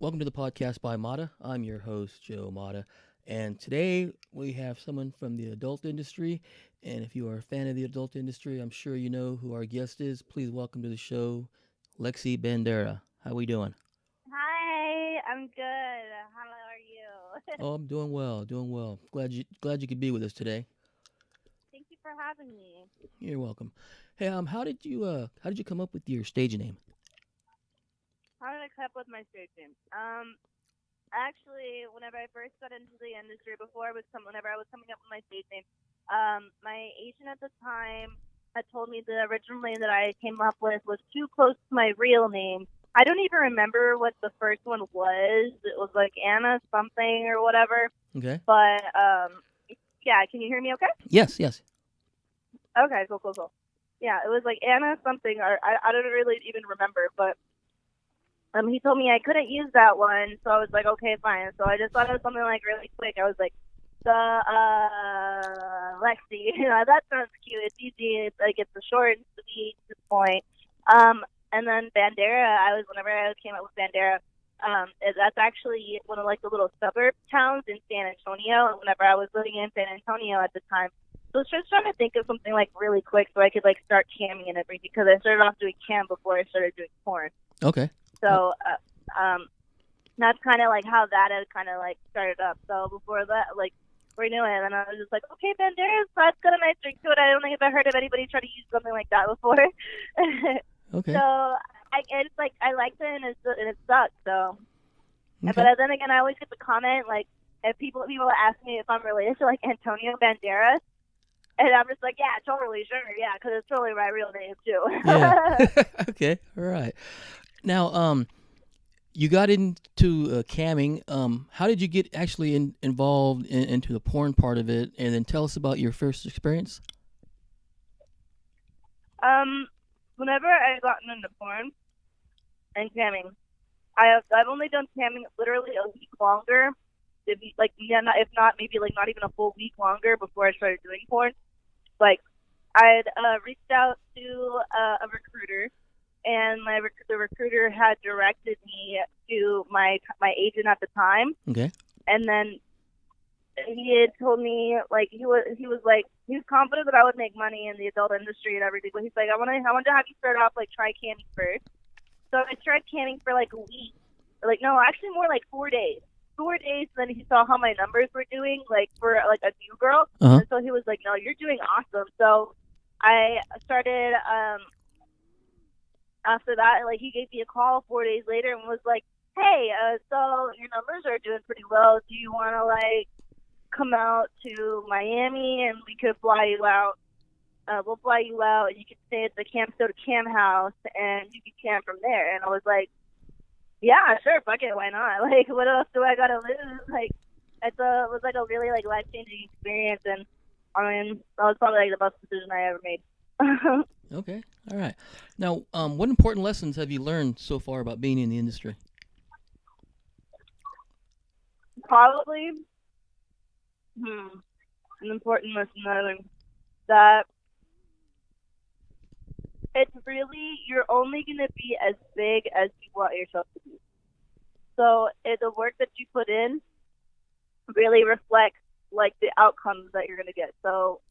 Welcome to the podcast by Mata. I'm your host, Joe Mata. And today we have someone from the adult industry. And if you are a fan of the adult industry, I'm sure you know who our guest is. Please welcome to the show, Lexy Bandera. How we doing? Hi, I'm good. How are you? Oh, I'm doing well, doing well. Glad you could be with us today. Thank you for having me. You're welcome. Hey, how did you come up with your stage name? How did I come up with my stage name? Actually, whenever I first got into the industry, whenever I was coming up with my stage name, my agent at the time had told me the original name that I came up with was too close to my real name. I don't even remember what the first one was. It was like Anna something or whatever. Okay. But yeah, can you hear me okay? Yes, yes. Okay, cool. Yeah, it was like Anna something, or I don't really even remember, but he told me I couldn't use that one, so I was like, okay, fine. So I just thought it was something like really quick. I was like, the Lexi, that sounds cute. It's easy. It's like it's a short and sweet to the point. And then Bandera, whenever I came up with Bandera, that's actually one of like the little suburb towns in San Antonio. And whenever I was living in San Antonio at the time, so I was just trying to think of something like really quick so I could like start camming and everything because I started off doing cam before I started doing porn. Okay. So that's kind of like how that had kind of like started up. So before that, like we knew it, and I was just like, okay, Banderas, that's got a nice drink to it. I don't think I've ever heard of anybody try to use something like that before. Okay. So it's like I liked it and it sucked. So, Okay. but then again, I always get the comment like if people ask me if I'm related to like Antonio Banderas. And I'm just like, yeah, totally, sure, yeah, because it's totally my real name too. Yeah. Okay. All right. Now, you got into camming. How did you get actually involved into the porn part of it? And then tell us about your first experience. Whenever I've gotten into porn and camming, I've only done camming literally a week longer. If like yeah, not, if not maybe like not even a full week longer before I started doing porn. Like I'd reached out to a recruiter, and the recruiter had directed me to my agent at the time, Okay. and then he had told me like he was like he was confident that I would make money in the adult industry and everything, but he's like I want to have you start off like try camming first. So I tried camming for like a week, like no, actually more like 4 days. 4 days, and then he saw how my numbers were doing, like for like a new girl, Uh-huh. and so he was like, "No, you're doing awesome." So I started. After that, like he gave me a call 4 days later and was like, "Hey, so your numbers are doing pretty well. Do you want to like come out to Miami and we could fly you out? We'll fly you out, and you can stay at the Camp Soda Cam House, and you can camp from there." And I was like, yeah, sure, fuck it, why not? Like, what else do I gotta lose? Like, it was like a really like life changing experience, and I mean, that was probably like the best decision I ever made. Okay. All right. Now, what important lessons have you learned so far about being in the industry? Probably, an important lesson that I learned that it's really you're only gonna be as big as you want yourself to be. So the work that you put in really reflects like the outcomes that you're gonna get. So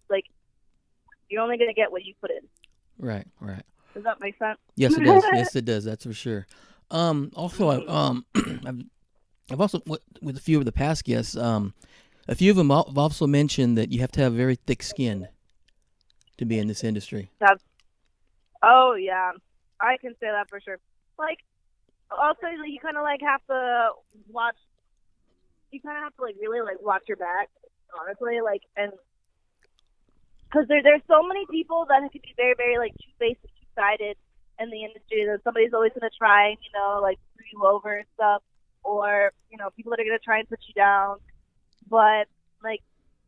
like you're only gonna get what you put in. Right. Right. Does that make sense? Yes, it does. Yes, it does. That's for sure. Also, I've, I've also with a few of the past guests, a few of them have also mentioned that you have to have very thick skin to be in this industry. That's, oh yeah, I can say that for sure. Like also, like, you kind of like have to watch. You kind of have to like really like watch your back, honestly. Like and because there's so many people that could be very very like two faced, two sided in the industry. That somebody's always gonna try, like screw you over and stuff, or people that are gonna try and put you down. But like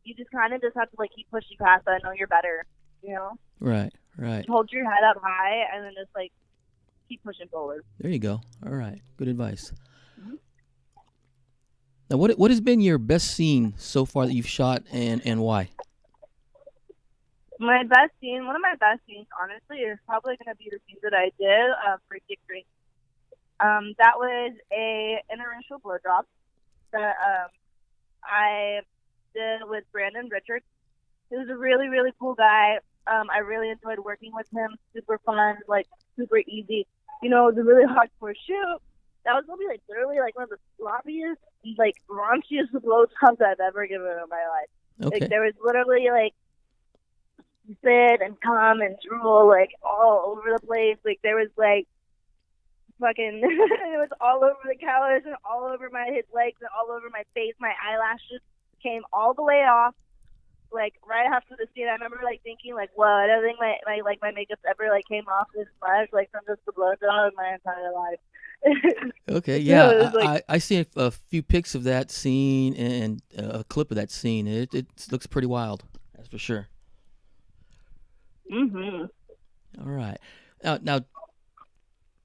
you just kind of just have to like keep pushing past that. Know you're better. Right. Right. Hold your head up high and then just like keep pushing forward. There you go. All right. Good advice. Mm-hmm. Now, what has been your best scene so far that you've shot, and why? One of my best scenes, honestly, is probably going to be the scene that I did for Dick Green. That was a interracial blowjob that I did with Brandon Richards. He was a really, really cool guy. I really enjoyed working with him. Super fun, like super easy. You know, it was a really hardcore shoot. That was gonna be like literally like one of the sloppiest, like raunchiest blowjobs I've ever given in my life. Okay. Like there was literally like spit and cum and drool like all over the place. Like there was like fucking it was all over the couch and all over his legs and all over my face. My eyelashes came all the way off. Like right after the scene, I remember like thinking like, "Whoa, I don't think my makeup's ever like came off this much like from just the blowjob in my entire life." Okay, So yeah, it was like, I see a few pics of that scene and a clip of that scene. It looks pretty wild, that's for sure. mhm. All right, now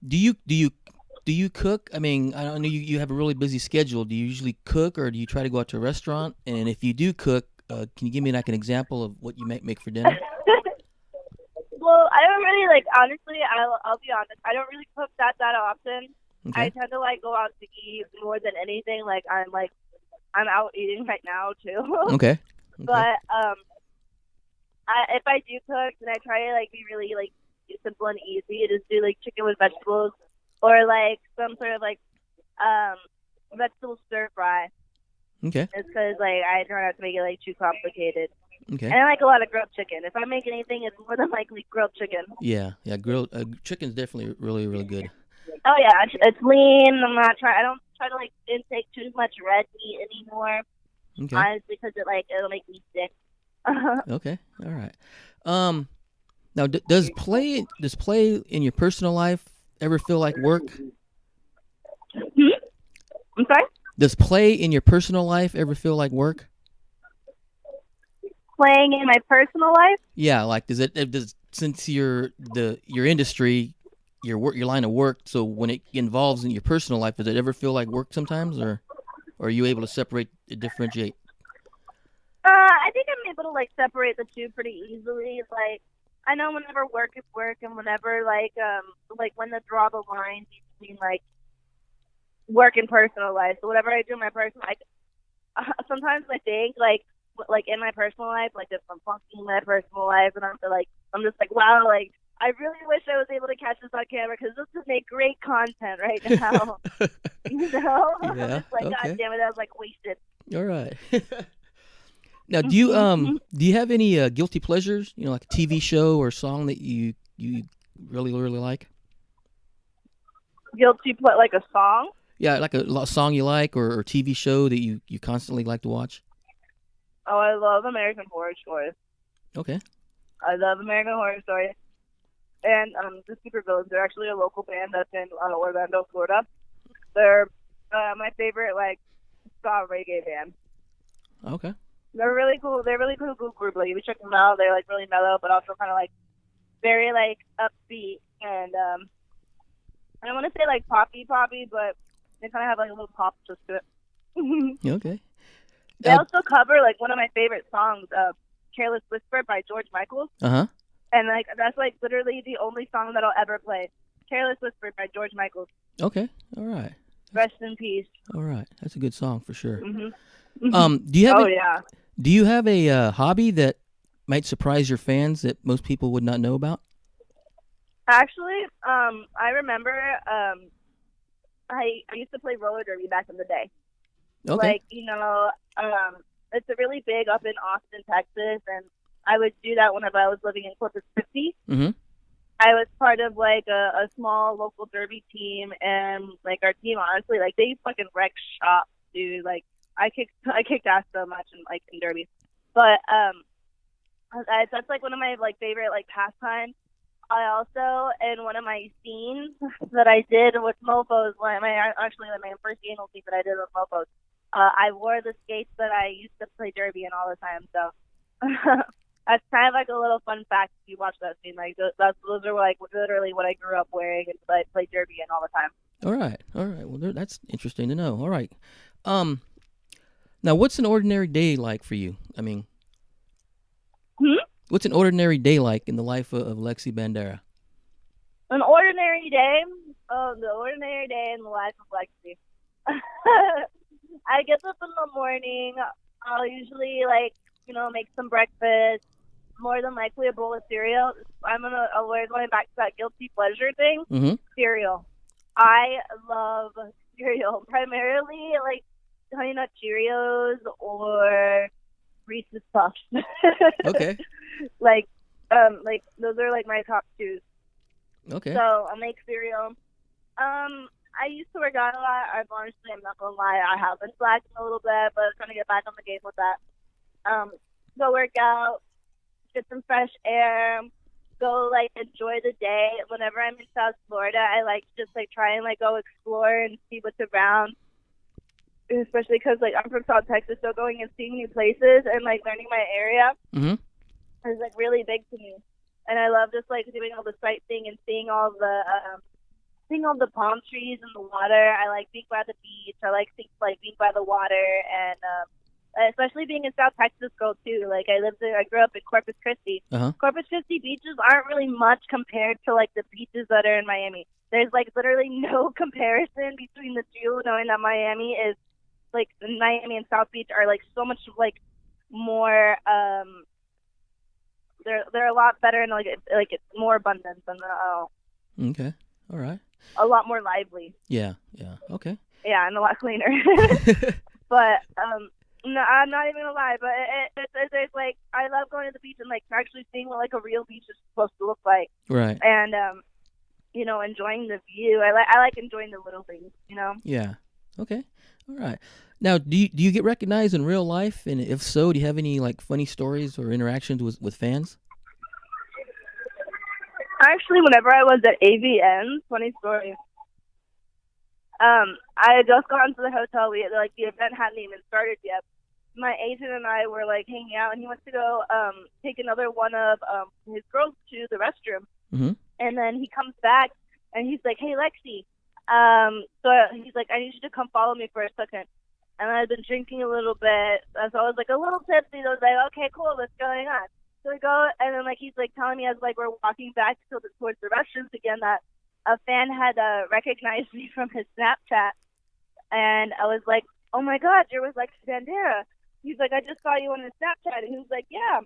do you cook? I mean, I know you have a really busy schedule. Do you usually cook, or do you try to go out to a restaurant? And if you do cook, can you give me like an example of what you make for dinner? Well, I don't really like. Honestly, I'll be honest. I don't really cook that often. I Okay, tend to like go out to eat more than anything. I'm out eating right now too. okay, okay, But if I do cook, then I try to like be really like simple and easy. Just do like chicken with vegetables or like some sort of like um vegetable stir fry. okay, It's because like I try not to make it like too complicated. okay. And I like a lot of grilled chicken. If I make anything, it's more than likely grilled chicken. Yeah, yeah. Grilled chicken's definitely really, really good. Oh yeah, it's lean. I don't try to like intake too much red meat anymore. Okay, Honestly, because it'll make me sick. okay, all right. Um, Now, does play in your personal life ever feel like work? Hmm? I'm sorry. Does play in your personal life ever feel like work? Playing in my personal life. Yeah, like does since your industry, your line of work, so when it involves in your personal life, does it ever feel like work sometimes, or are you able to separate differentiate? I think I'm able to like separate the two pretty easily. Like I know whenever work is work, and whenever like when to draw the line between like work and personal life. So whatever I do in my personal life, sometimes I think like in my personal life, like if I'm funking in my personal life, and I'm just like wow, like I really wish I was able to catch this on camera because this would make great content right now. You know, I'm Yeah. just like God Okay. damn it, I was like wasted. All right. Now, do you have any guilty pleasures? You know, like a TV show or song that you really really like? Guilty put like a song. Yeah, like a song you like, or TV show that you constantly like to watch. Oh, I love American Horror Story. Okay. I love American Horror Story. And the Supervillains, they're actually a local band that's in Orlando, Florida. They're my favorite like ska reggae band. Okay. They're really cool. They're really cool group. Like you should check them out. They're like really mellow, but also kind of like very like upbeat. And I don't want to say like poppy, but they kind of have like a little pop twist to it. Okay. They also cover like one of my favorite songs, "Careless Whisper" by George Michael. Uh-huh. And like that's like literally the only song that I'll ever play. "Careless Whisper" by George Michael. Okay. All right. Rest in peace. All right. That's a good song for sure. Hmm. Do you have Oh a, yeah. do you have a hobby that might surprise your fans that most people would not know about? Actually, I remember I used to play roller derby back in the day. Okay. Like, it's a really big up in Austin, Texas, and I would do that whenever I was living in Corpus Christi. Mm-hmm. I was part of like a small local derby team, and like our team, honestly, like they fucking wrecked shop, dude. Like I kicked ass so much in derby, but that's like one of my like favorite like pastimes. I also in one of my scenes that I did with Mofos, my first annual scene that I did with Mofos, I wore the skates that I used to play derby in all the time. So that's kind of like a little fun fact if you watch that scene. Like those are like literally what I grew up wearing and I play derby in all the time. All right. All right. Well, that's interesting to know. All right. Now, what's an ordinary day like for you? I mean, what's an ordinary day like in the life of Lexy Bandera? An ordinary day. Oh, the ordinary day in the life of Lexi. I get up in the morning. I'll usually make some breakfast. More than likely a bowl of cereal. We're going back to that guilty pleasure thing. Mm-hmm. Cereal. I love cereal. Primarily like Honey Nut Cheerios or Reese's Puffs. Okay. like those are like my top two. Okay. So I'll make cereal. I used to work out a lot. I'm not gonna lie, I have been slacking a little bit, but I'm trying to get back on the game with that. Go work out, get some fresh air, go enjoy the day. Whenever I'm in South Florida, I like to just try and go explore and see what's around. Especially because I'm from South Texas, so going and seeing new places and learning my area is really big to me. And I love just doing all the sightseeing and seeing all the palm trees and the water. I like being by the beach. I like being by the water, and especially being in South Texas girl too. I grew up in Corpus Christi. Uh-huh. Corpus Christi beaches aren't really much compared to the beaches that are in Miami. There's literally no comparison between the two, knowing that Miami is Miami and South Beach are so much more they're a lot better and it's more abundant than Okay. All right. a lot more lively. Yeah. Okay. Yeah, and a lot cleaner. But no, I'm not even gonna lie. But it's I love going to the beach and actually seeing what a real beach is supposed to look like. Right. And enjoying the view. I like enjoying the little things. Yeah. Okay. All right. Now, do you get recognized in real life? And if so, do you have any funny stories or interactions with fans? Actually, whenever I was at AVN, funny story. I had just gone to the hotel. The event hadn't even started yet. My agent and I were hanging out, and he went to go take another one of his girls to the restroom. Mm-hmm. And then he comes back, and he's like, "Hey, Lexi." So he's like, "I need you to come follow me for a second." And I'd been drinking a little bit, so I was a little tipsy. So I was like, "Okay, cool, what's going on?" So we go, and then he's telling me as we're walking back towards the restrooms again that a fan had recognized me from his Snapchat, and I was like, "Oh my God, you're with Lexy Bandera." He's like, "I just saw you on his Snapchat," and he was like, "Yeah,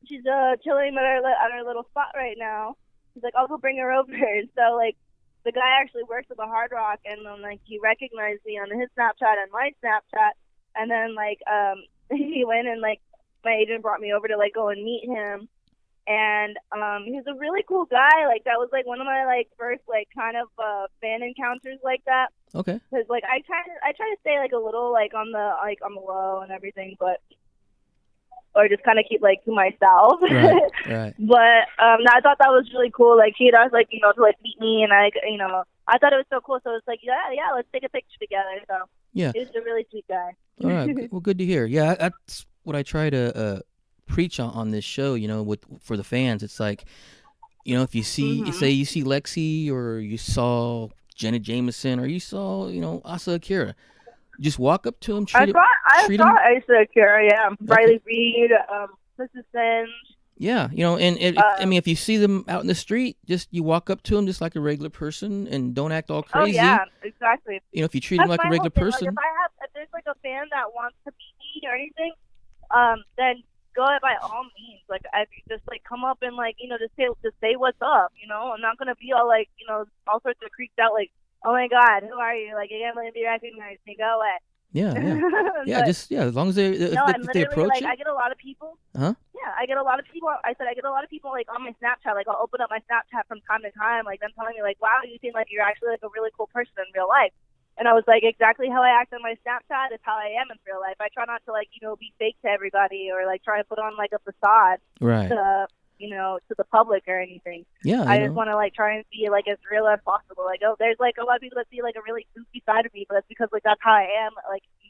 she's chilling at our little spot right now." He's like, "I'll go bring her over." And so the guy actually works at the Hard Rock, and then he recognized me on his Snapchat and my Snapchat, and then he went and my agent brought me over to go and meet him, and he's a really cool guy. That was one of my first kind of fan encounters like that. Okay. Because I try to stay a little on the low and everything, but or just kind of keep to myself. Right. But I thought that was really cool. He had asked to meet me, and I thought it was so cool. So it's yeah, let's take a picture together. So Yeah. he was a really sweet guy. All right. Well, good to hear. Yeah, that's what I try to preach on this show. For the fans, it's if you see, say you see Lexi, or you saw Janet Jameson, or you saw Asa Akira, just walk up to him. I saw Asa Akira. Yeah, Riley Reid, Mrs. Singe. Yeah, I mean, if you see them out in the street, just you walk up to them just like a regular person, and don't act all crazy. Oh yeah, exactly. If you treat them like a regular person. If there's a fan that wants to meet me or anything, then go ahead by all means. I just come up and just say what's up. I'm not gonna be all all sorts of creeped out oh my God, who are you? You can't let me recognize me. Go away. Yeah. As long as if they approach it. I get a lot of people. Huh? Yeah, I get a lot of people. I said I get a lot of people on my Snapchat. I'll open up my Snapchat from time to time, them telling me wow, you seem you're actually a really cool person in real life. And I was exactly how I act on my Snapchat is how I am in real life. I try not to be fake to everybody or try to put on a facade. Right. To the public or anything. Yeah. I just want to try and be as real as possible. There's a lot of people that see a really goofy side of me, but that's because that's how I am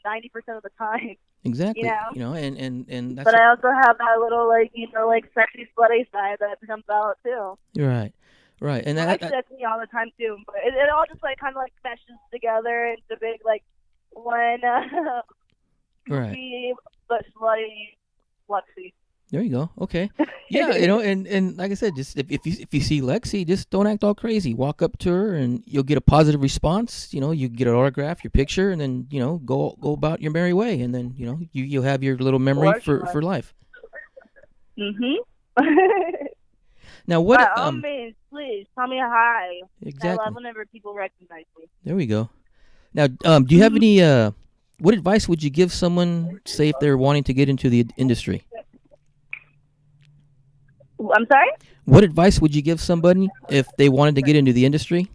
90% of the time. Exactly. And that's. But I also have that little sexy slutty side that comes out too. Right. And that's me all the time too. But it all just kind of meshes together into big one right. goofy but slutty Lexi. There you go. Okay. Yeah, and like I said, just if you see Lexi, just don't act all crazy. Walk up to her, and you'll get a positive response. You get an autograph, your picture, and then go about your merry way, and then you'll have your little memory For for sure. life. Mhm. Now, By what all means, please tell me hi. I love exactly? whenever people recognize me. There we go. Now, do you have Mhm. any? What advice would you give someone, say, if they're wanting to get into the industry? I'm sorry. What advice would you give somebody if they wanted to get into the industry?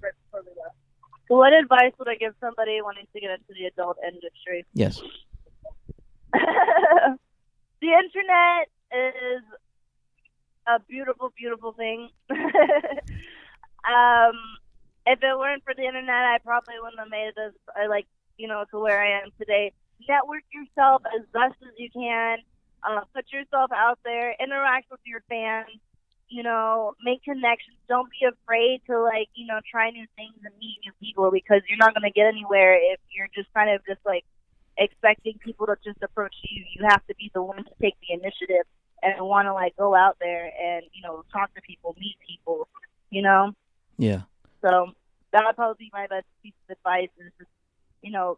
What advice would I give somebody wanting to get into the adult industry? Yes. The internet is a beautiful, beautiful thing. If it weren't for the internet, I probably wouldn't have made this, to where I am today. Network yourself as best as you can. Put yourself out there. Interact with your fans. Make connections. Don't be afraid to try new things and meet new people, because you're not going to get anywhere if you're just kind of just expecting people to just approach you. You have to be the one to take the initiative and want to go out there and talk to people, meet people. You know, Yeah. so that would probably be my best piece of advice is just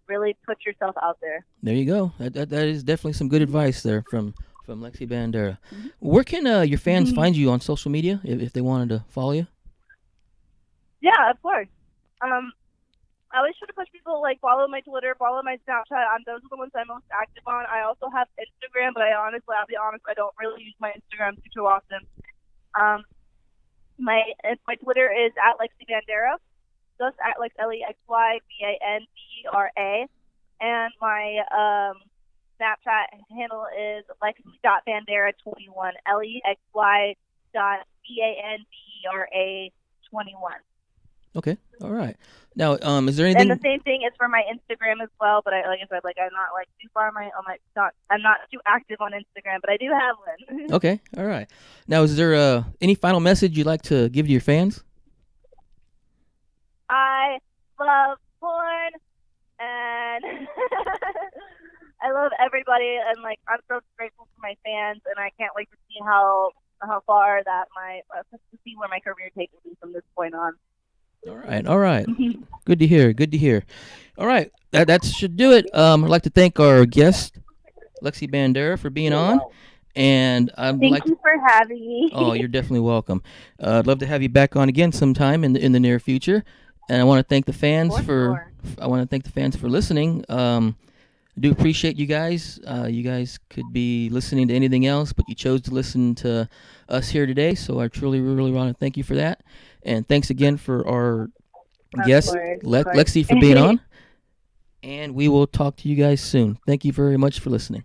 really put yourself out there. There you go. That is definitely some good advice there from Lexy Bandera. Mhm. Where can your fans find you on social media if they wanted to follow you? Yeah, of course. Um, I always try to push people follow my Twitter, follow my Snapchat. Those are the ones I'm most active on. I also have Instagram, but I'll be honest, I don't really use my Instagram too often. Um, my Twitter is at Lexy Bandera, just at LexyBandera, and my Snapchat handle is Lexy.Bandera21, Lexy.Bandera21. Okay. All right. Now, is there And the anything? same thing is for my Instagram as well. But like I said, I'm not too far I'm not too active on Instagram, but I do have one. Okay. All right. Now, is there any final message you'd like to give to your fans? I love porn, and I love everybody, and I'm so grateful for my fans, and I can't wait to see how far that to see where my career takes me from this point on. All right. All right. Good to hear. Good to hear. All right. That should do it. I'd like to thank our guest, Lexy Bandera, for being on. And I'd Thank like to, you for having me. oh, you're definitely welcome. I'd love to have you back on again sometime in the near future. And I want to thank the fans For sure. I want to thank the fans for listening. I do appreciate you guys. You guys could be listening to anything else, but you chose to listen to us here today. So I truly, really want to thank you for that. And thanks again for our Of guest, course, of course. Lexy, for being on. And we will talk to you guys soon. Thank you very much for listening.